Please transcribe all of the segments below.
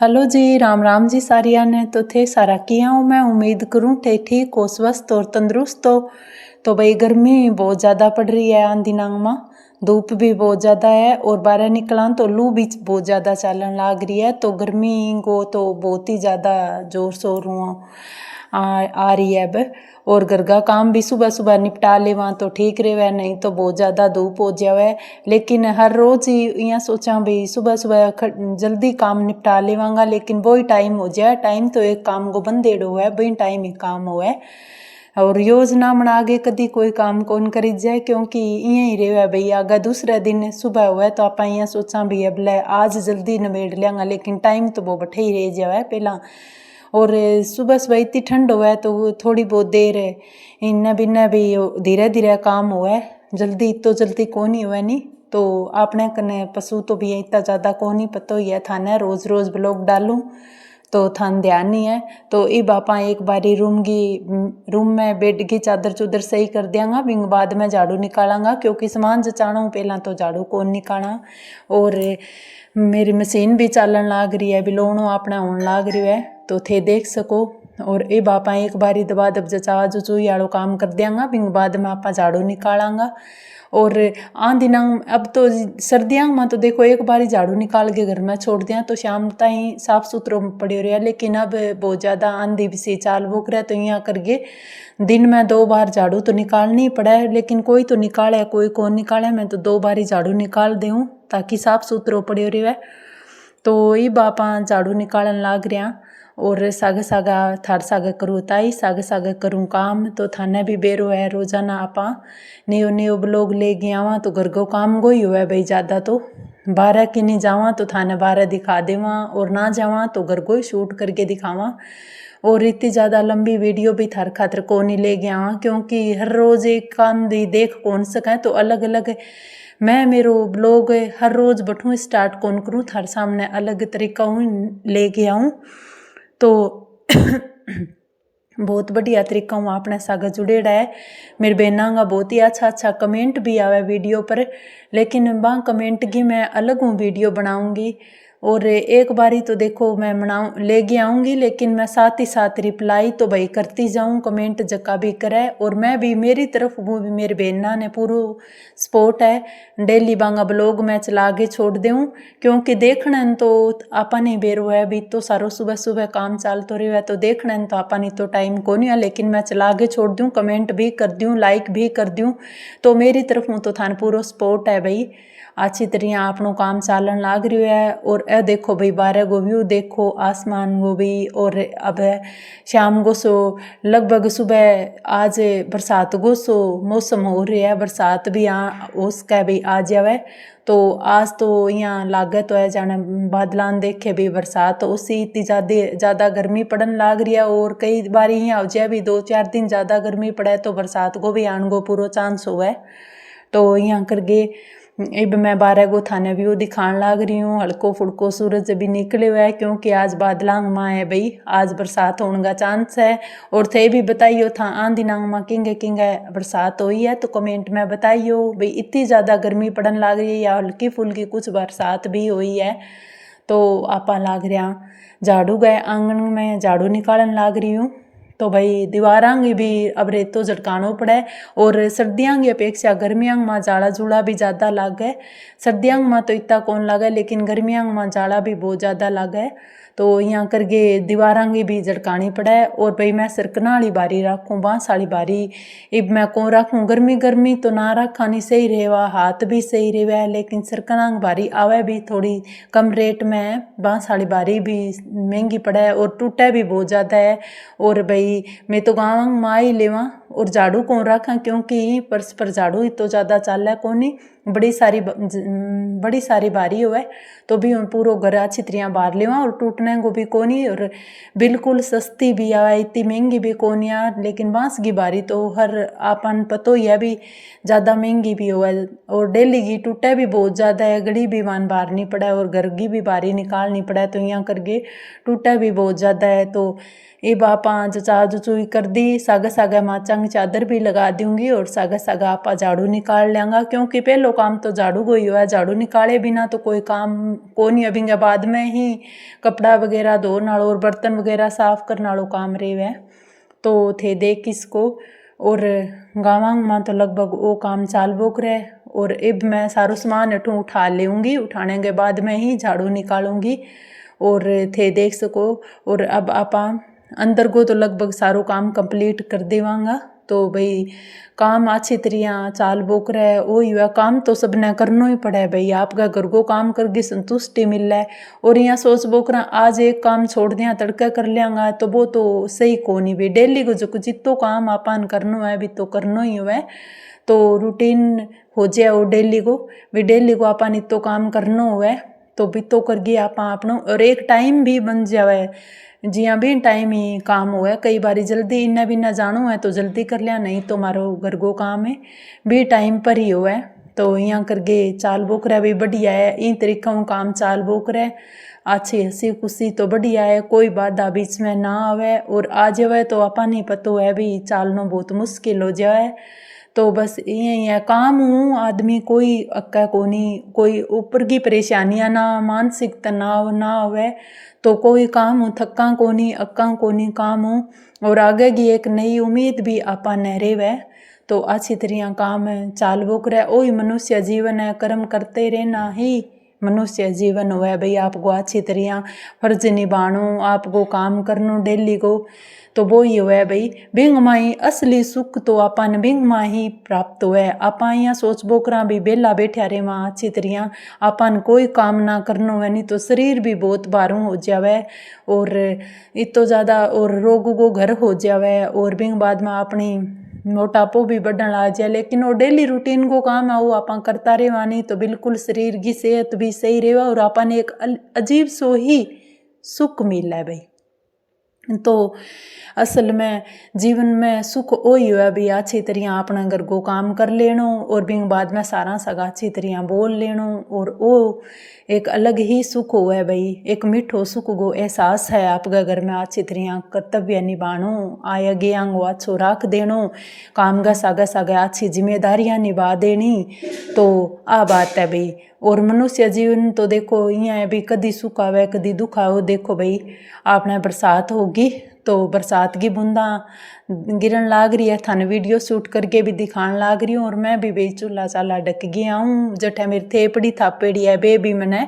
Hello जी, राम राम जी सारिया ने। तो थे सारा किया हूँ। मैं उम्मीद करूँ थे ठीक हो, स्वस्थ और तंदुरुस्त हो। तो भाई गर्मी बहुत ज़्यादा पड़ रही है आन दिनांग में, धूप भी बहुत ज़्यादा है और बाहर निकला तो लू भी बहुत ज़्यादा चलन लाग रही है। तो गर्मी को तो बहुत ही ज़्यादा जोर शोर आ रही है अब। और घर का काम भी सुबह सुबह निपटा लेवा तो ठीक रहे, नहीं तो बहुत ज़्यादा धूप हो जावे। लेकिन हर रोज़ ही यहाँ सोचा भाई सुबह सुबह जल्दी काम निपटा लेवांगा, लेकिन वही टाइम हो जाए। टाइम तो एक काम को बंदेड़ो है, वही टाइम ही काम हो है। और योजना बना के कभी कोई काम कौन करी जाए, क्योंकि इं ही रहे भाई आगे दूसरे दिन सुबह हुआ तो आप इं सोचा भी अब ले आज जल्दी निबेड़ लेंगा, लेकिन टाइम तो वो बठे ही रह जाए पहला। और सुबह सुबह इतनी ठंड हुआ तो थोड़ी बहुत देर इन्ना बिन्ना भी धीरे धीरे काम हुआ, जल्दी तो जल्दी कौन ही हुआ नहीं। तो आपने कने पशु तो भी इतना ज़्यादा कौन नहीं पता ही है थाने, रोज़ रोज़ ब्लॉग डालूँ तो थान ध्यान नहीं है। तो इब आप एक बारी रूम में बेड की चादर चुदर सही कर देंगा, बिंग बाद में झाड़ू निकालांगा, क्योंकि सामान जचाना हूँ पहला तो झाड़ू कौन निकाला। और मेरी मशीन भी चालन लाग रही है, बिलोणो अपना होने लाग रही है तो थे देख सको। और इब आप एक बारी दबा दब जचा जुचू याड़ो काम कर देंगा, बिंग बाद में आप झाड़ू निकालांगा। और आन दिना अब तो सर्दियाँ में तो देखो एक बारी झाड़ू निकाल के घर में छोड़ दिया तो शाम ताई साफ सुथरो पड़े रहा। लेकिन अब बहुत ज़्यादा आंधी भी चाल बुक रहा तो यहाँ करके दिन में 2 बार झाड़ू तो निकालनी ही पड़ा है। लेकिन कोई तो निकाले कोई कौन निकाले, मैं तो 2 बारी झाड़ू निकाल दूँ ताकि साफ सुथरो पड़े रहे। तो ये बापा झाड़ू निकालन लाग रहा। और सागे सागा थार सागे करूँ ताई सागे सागे करूँ काम, तो थाने भी बेरो है रोजाना आपा न्यो न्यो ब्लॉग ले गया वहाँ तो घर को काम गो ही हुआ भाई। ज़्यादा तो बारह की नहीं जावा तो थाने बारह दिखा देवा, और ना जावा तो घर को ही शूट करके दिखावा। और इतनी ज़्यादा लंबी वीडियो भी थार खातर को नहीं ले गया वहाँ, क्योंकि हर रोज़ एक काम देख कौन सकें। तो अलग अलग मैं मेरो ब्लॉग हर रोज़ बठूँ स्टार्ट कौन करूँ, थार सामने अलग तरीका हूँ ले के आऊँ। तो बहुत बढ़िया तरीका हूँ अपने सागे जुड़ेड़ा है। मेरे बहना का बहुत ही अच्छा अच्छा कमेंट भी आवे वीडियो पर, लेकिन वहाँ कमेंट की मैं अलग हूँ वीडियो बनाऊँगी। और एक बारी तो देखो मैं ले के आऊँगी, लेकिन मैं साथ ही साथ रिप्लाई तो भाई करती जाऊँ, कमेंट जका भी करे। और मैं भी मेरी तरफ वो भी मेरे बहना ने पूरा सपोर्ट है, डेली बांगा ब्लॉग मैं चला के छोड़ दूँ, क्योंकि देखने तो आपा नहीं बेरो है भी तो सारो सुबह सुबह काम चाल तो रही है तो देखने तो आपा नहीं तो टाइम को नहीं है। लेकिन मैं चला के छोड़ दूँ, कमेंट भी कर दूँ, लाइक भी कर दूँ, तो मेरी तरफ हूँ तो थान पूरा सपोर्ट है भाई। अच्छी तरह आपनों काम चालन लाग रही है। और ए देखो भाई बारह गो व्यू देखो आसमान को भी। और अब शाम को सो लगभग सुबह आज बरसात को सो मौसम हो रहा है, बरसात भी उसका भी आ जावे। तो आज तो यहाँ लागे तो है जाने बादलान देखे भी बरसात तो उसी इतनी ज़्यादा गर्मी पड़न लाग रही है। और कई बार यहाँ हो जाए भी 2-4 दिन ज़्यादा गर्मी पड़े तो बरसात को भी आने को पूरा चांस हुआ है। तो यहाँ करके अब मैं 12 गो थाने व्यू दिखाने लाग रही हूँ। हल्को फुल्को सूरज भी निकले हुआ है, क्योंकि आज बादलांग माँ है भाई, आज बरसात होने का चांस है। और थे भी बताइयो था आन दिनांग माँ किंगे किंगे बरसात हुई है, तो कमेंट में बताइयो भाई इतनी ज़्यादा गर्मी पड़न लाग रही है या हल्की फुल्की कुछ बरसात भी हुई है। तो आपा लाग रहा झाड़ू गए आंगन में झाड़ू निकालन लाग रही हूँ। तो भाई दीवारांगी भी अब रेतो झटकानो पड़े। और सर्दियाँ की अपेक्षा गर्मियाँ में जाड़ा जूड़ा भी ज़्यादा लागे। सर्दियाँ में तो इतना कौन लागे, लेकिन गर्मियाँ में जाड़ा भी बहुत ज़्यादा लागे। तो यहाँ करके दीवारांगी भी झटकानी पड़े। और भाई मैं सरकना वाली बारी रखूँ, बांस वाली बारी इब मैं कौन रखूँ, गर्मी गर्मी तो ना रखा नहीं सही रहेवा, हाथ भी सही रहेवा। लेकिन सरकना बारी आवे भी थोड़ी कम रेट में, बांस वाली बारी भी महंगी पड़े और टूटे भी बहुत ज़्यादा है। और भाई मैं तो गाँव में आई लेवा और झाड़ू कौन रखा, क्योंकि पर्स पर झाड़ू तो ज़्यादा चल है कौन, बड़ी सारी बारी हुआ तो भी उन पूरा घर अच्छी तरह बार लेवा। और टूटने को भी कोनी, और बिल्कुल सस्ती भी आवे, इतनी महंगी भी कोनी आ। लेकिन बांस की बारी तो हर आपन पतो ही है भी ज़्यादा महंगी भी हुआ, और डेली की टूटे भी बहुत ज़्यादा है, गड़ी भी मान बार नहीं पड़ा और घर की भी बारी निकालनी पड़ा, तो यहाँ करके टूटा भी बहुत ज़्यादा है। तो ये बापा जचा जुचुई कर दी, सागा सागा माचा की चादर भी लगा दूंगी और सागा सागा आपा झाड़ू निकाल लेंगा, क्योंकि पहलो काम तो झाड़ू को ही हुआ, झाड़ू निकाले बिना तो कोई काम को नहीं। अभी बाद में ही कपड़ा वगैरह धो नालो और बर्तन वगैरह साफ कर नालो काम रहे तो थे देख किसको। और गाँव में तो लगभग वो काम चाल बोक रहे। और अब मैं सारो सामान अठू उठा लेऊँगी, उठाने के बाद में ही झाड़ू निकालूंगी और थे देख सको। और अब आप अंदर को तो लगभग सारो काम कंप्लीट कर देवांगा। तो भाई काम अच्छी तरह चाल बोक रहा है वो हुआ। काम तो सबने करना ही पड़ा है भाई, आपका घर को काम करके संतुष्टि मिल रहा है। और यहाँ सोच बोक रहा आज एक काम छोड़ दिया तड़का कर लियांगा तो वो तो सही को नहीं भाई। डेली को जो जितो काम आपान करना है भी तो करना ही हुआ है। तो रूटीन हो जाए वो डेली को भी, डेली को आपान इतो काम करना हुआ है तो भी तो कर गए आप अपनों। और एक टाइम भी बन जाए जियाँ भी टाइम ही काम हुआ है। कई बार जल्दी इन्ना भी ना जानो है तो जल्दी कर लिया, नहीं तो मारो घर को काम है भी टाइम पर ही हुआ है। तो यहाँ करके चाल बोक रहा भी बढ़िया है, इन तरीका हूँ काम चाल बोक रहा है। अच्छी हंसी खुशी तो बढ़िया है, कोई बाधा बीच में ना आवे। और आ जाए तो आपा नहीं पता है भी चालना बहुत मुश्किल हो जाए। तो बस यही है काम हूँ आदमी कोई अक्का को नहीं, कोई ऊपर की परेशानियाँ ना मानसिक तनाव ना होवे तो कोई काम हूँ थक्का को नहीं अक्का को नहीं काम हूँ। और आगे की एक नई उम्मीद भी आपा न रेवे तो अच्छी तरह काम चाल बोक रहा है। वही मनुष्य जीवन है, कर्म करते रहना ही मनुष्य जीवन हुआ है भाई। आपको अच्छी तरह फर्ज निभानो, आपको काम करनो डेली को तो वो ही हुआ है भाई। बिंग माई असली सुख तो आपान बिंग मा ही प्राप्त हुआ है। आपा यहाँ सोच बोकरा भी बेला बैठा रहे वहाँ अच्छी तरह आपान कोई काम ना करनो है, नहीं तो शरीर भी बहुत भारू हो जावे और इतो ज़्यादा और रोग को घर हो जावे। और बिंग बाद में अपनी मोटापो भी बढ़न लग जाए। लेकिन वो डेली रूटीन को काम है वो आप करता रहेवा नहीं तो बिल्कुल शरीर की सेहत भी सही रहेवा और अपन एक अजीब सो ही सुख मिला है भाई। तो असल में जीवन में सुख वही हुआ भी अच्छी तरह अपना घर को काम कर लेनो और बिंग बाद में सारा सगा अच्छी तरह बोल लेनो। और वो एक अलग ही सुख हुआ है भाई, एक मिठो सुख को एहसास है आपका घर में अच्छी तरह कर्तव्य निभानो, आया गया वो अच्छो रख देनो, काम का सागा सागा अच्छी जिम्मेदारियाँ निभा देनी। तो आ बात है भाई। और मनुष्य जीवन तो देखो यहाँ है भी कदी सुख आवे कदी दुख आवे। देखो भाई आपने बरसात होगी तो बरसात की बूंदा गिरन लाग रही है, थाने वीडियो शूट करके भी दिखाने लाग रही हूँ। और मैं भी भाई चूल्हा चाला ढक गया हूँ, जठे मेरी थेपड़ी थापेड़ी है बे भी मैंने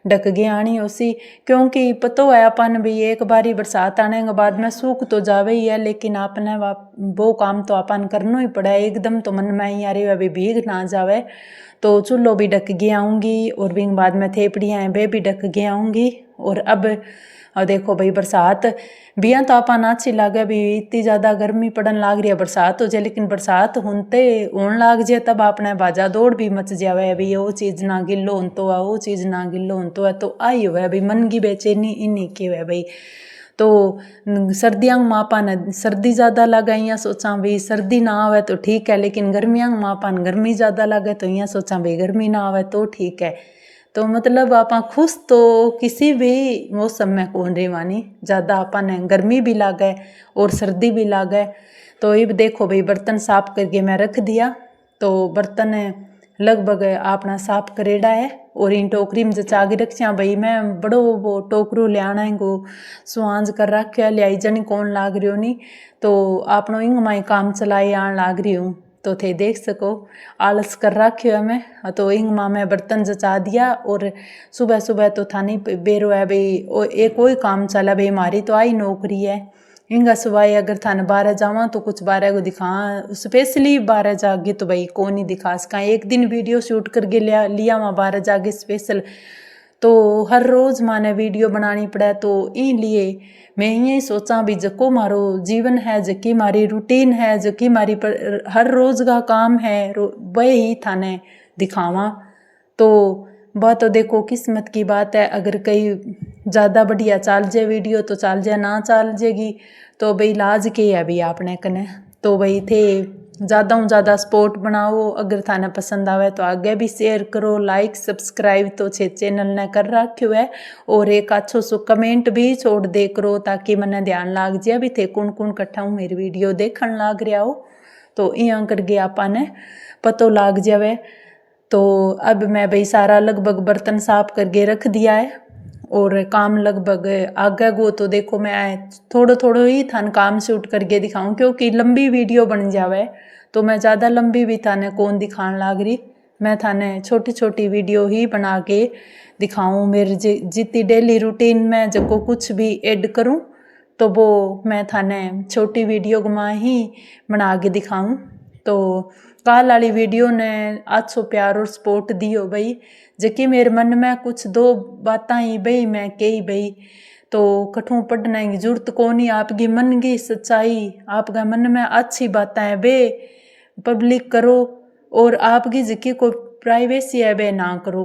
ढक गया आनी उसी। क्योंकि पता है अपन भी एक बारी बरसात आने के बाद में सूख तो जावे ही है, लेकिन आपने वो काम तो अपन करना ही पड़ा है। एकदम तो मन में ही आ रही है अभी भीग ना जावे तो चूल्हो भी ढक गया आऊँगी और बिंग बाद में थेपड़ियाँ हैं वे भी ढक गया आऊँगी। और अब देखो भाई बरसात बिया तो आपा ना अच्छी लागे भी, इतनी ज़्यादा गर्मी पड़न लाग रही है बरसात हो जाए। लेकिन बरसात होते होने लाग जाए तब आपने बाजा दौड़ भी मच जावे अभी वो चीज़ ना गिल्लो हों तो है, वो चीज़ ना गिल्लो हों तो है। तो आई हुआ है भाई मन की बेचैनी इन्हीं की है भाई। तो सर्दियाँ में मापान सर्दी ज़्यादा लगे यहाँ सोचा भाई सर्दी ना आवे तो ठीक है, लेकिन गर्मियाँ में मापान गर्मी ज़्यादा लगे तो यहाँ सोचा भाई गर्मी ना आवे तो ठीक है। तो मतलब आप खुश तो किसी भी मौसम में कौन रेवानी, ज़्यादा अपन गर्मी भी लागे और सर्दी भी लागे। तो ये देखो भाई बर्तन साफ करके मैं रख दिया। तो बर्तन लगभग अपना साफ करेड़ा है और इन टोकरी में जचा के रखिया भाई। मैं बड़ो वो टोकरो लियाना है को सुआंज कर रखा लियाई जनी कौन लाग रही हो नहीं तो आपनो इंग माई काम चलाई आन लाग रही हूँ। तो थे देख सको आलस कर रखियो है मैं। तो इंग माँ मैं बर्तन जचा दिया और सुबह सुबह तो थानी बेरो है भाई एक कोई काम चला भाई हमारी तो आई नौकरी है। इंगा सुबह अगर थाने बारह जावा तो कुछ बारह को दिखा स्पेशली बारह जागे तो भाई कौन नहीं दिखा सका। एक दिन वीडियो शूट करके लिया वहाँ बारह जागे स्पेशल। तो हर रोज़ माने वीडियो बनानी पड़े तो इन लिए मैं यही सोचा भी जको मारो जीवन है, जकी मारी रूटीन है, जकी मारी हर रोज़ का काम है वह ही थाने दिखावा। तो बात तो देखो किस्मत की बात है, अगर कहीं ज़्यादा बढ़िया चाल जाए वीडियो तो चाल जाए, ना चाल जाएगी तो भाई लाज के है भी आपने कने। तो भाई थे ज़्यादा सपोर्ट बनाओ, अगर थाने पसंद आवे तो आगे भी शेयर करो, लाइक सब्सक्राइब तो चैनल ने कर रखो है। और एक अच्छो सो कमेंट भी छोड़ दे करो ताकि मने ध्यान लाग जाए भी थे कौन कौन कट्ठा हूँ मेरी वीडियो देखने लाग रहा हो। तो यहाँ करके आपने पतो लाग जावे। तो अब मैं भाई सारा लगभग बर्तन साफ करके रख दिया है और काम लगभग आगे गो। तो देखो मैं थोड़ो थोड़ो ही थान काम शूट करके दिखाऊं, क्योंकि लंबी वीडियो बन जावे तो मैं ज़्यादा लंबी भी थाने कौन दिखाने लाग रही। मैं थाने छोटी छोटी वीडियो ही बना के दिखाऊं। मेरे जितनी डेली रूटीन में जब को कुछ भी ऐड करूं तो वो मैं थाने छोटी वीडियो में ही बना के दिखाऊं। तो काल वाली वीडियो ने अच्छो प्यार और सपोर्ट दियो भाई। जबकि मेरे मन में कुछ दो बातें ही भाई मैं कही भाई, तो कठू पढ़ने की जरूरत को नहीं। आपकी मन की सच्चाई, आपका मन में अच्छी बातें है वे पब्लिक करो, और आपकी जिकी कोई प्राइवेसी है वे ना करो।